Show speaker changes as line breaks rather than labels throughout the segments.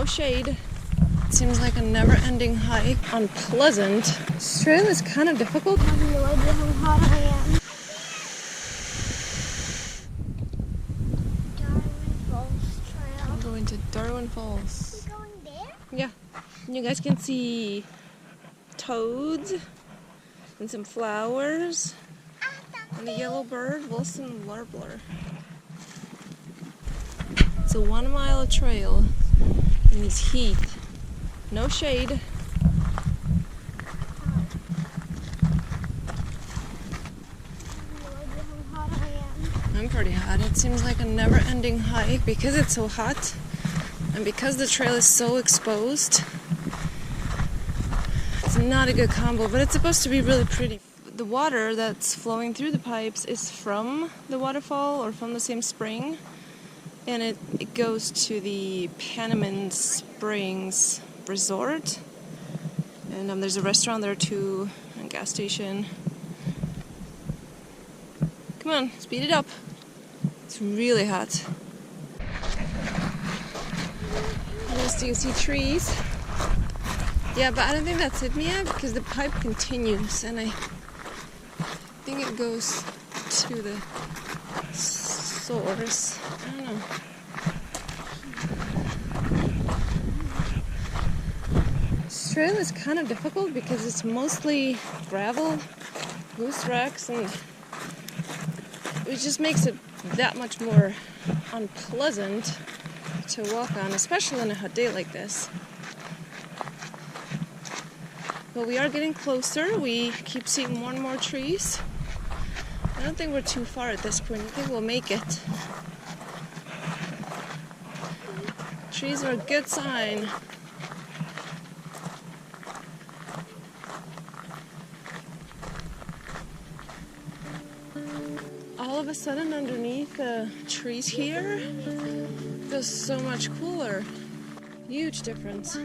no shade. It seems like a never-ending hike. Unpleasant. This trail is kind of difficult.
I have no idea how hot I am. Darwin Falls Trail.
I'm going to Darwin Falls.
Are we going there?
Yeah. And you guys can see toads and some flowers and a yellow bird, Wilson warbler. It's a 1 mile trail in this heat. No shade. I'm pretty hot. It seems like a never-ending hike because it's so hot and because the trail is so exposed. It's not a good combo, but it's supposed to be really pretty. The water that's flowing through the pipes is from the waterfall or from the same spring, and it goes to the Panamint Springs Resort, and there's a restaurant there too, and a gas station. Come on, speed it up. It's really hot. Yes, you can see trees. Yeah, but I don't think that's it yet because the pipe continues, and I think it goes to the source. I don't know. This trail is kind of difficult because it's mostly gravel, loose rocks, and it just makes it that much more unpleasant to walk on, especially on a hot day like this. But we are getting closer. We keep seeing more and more trees. I don't think we're too far at this point. I think we'll make it. Trees are a good sign. All of a sudden, underneath the trees here, it feels so much cooler. Huge difference.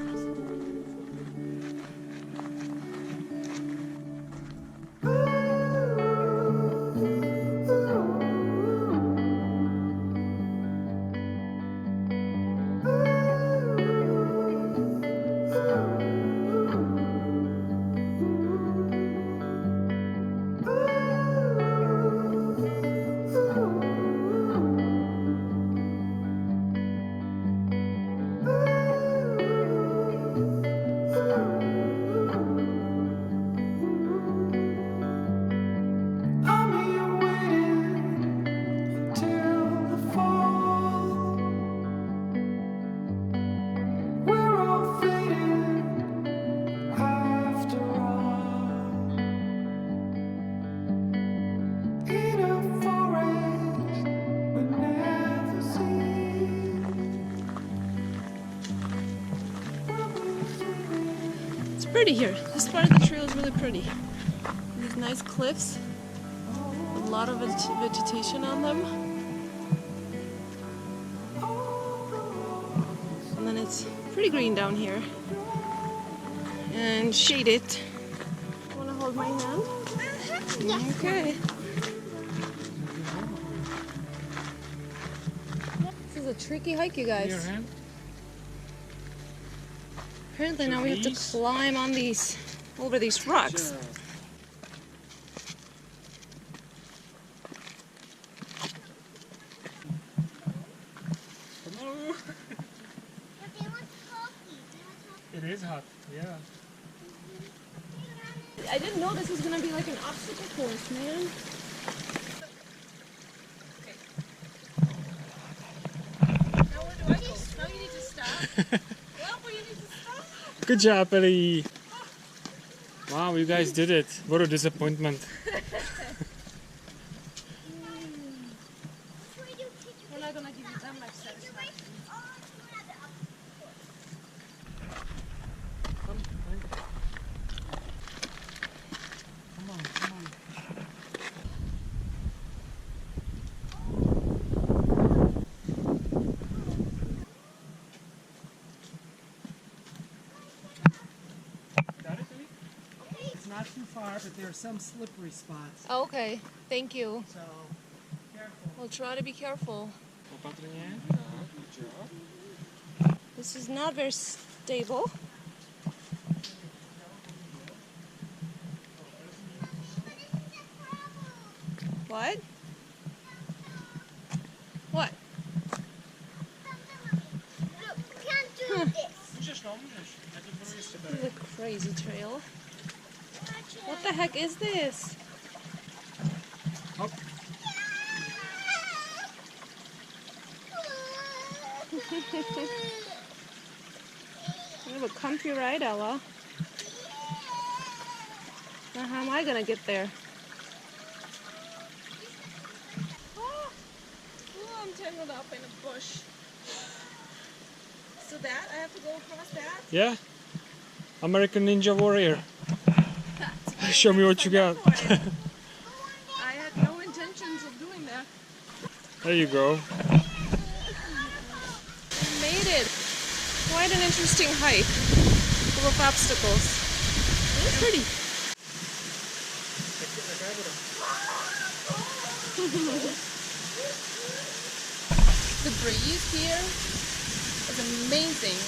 Pretty here. This part of the trail is really pretty. These nice cliffs, a lot of vegetation on them, and then it's pretty green down here and shaded. Want to hold my hand?
Yes.
Okay. This is a tricky hike, you guys.
Your hand?
Apparently now we have to climb on over these rocks.
Hello. It is hot, yeah.
I didn't know this was gonna be like an obstacle course, man. Now where do I go? Now you need to stop.
Good job, Ellie. Wow, you guys did it. What a disappointment.
We're not gonna give you that much satisfaction.
Come on, come on. Not too far, but there are some slippery spots.
Oh, okay, thank you.
So, careful.
We'll try to be careful.
Opatrnie. Good job.
This is not very stable. What? What?
Look, can't do this.
Możesz, no, możesz. Ja to próbuję jeszcze
This is a crazy trail. What the heck is this?
Hop.
You have a comfy ride, Ella. Now how am I gonna get there? Oh, I'm tangled up in a bush. So that, I have to go across that?
Yeah? American Ninja Warrior. Show me what you got.
I had no intentions of doing that.
There you go.
We made it. Quite an interesting hike, full of obstacles. It was pretty. The breeze here is amazing.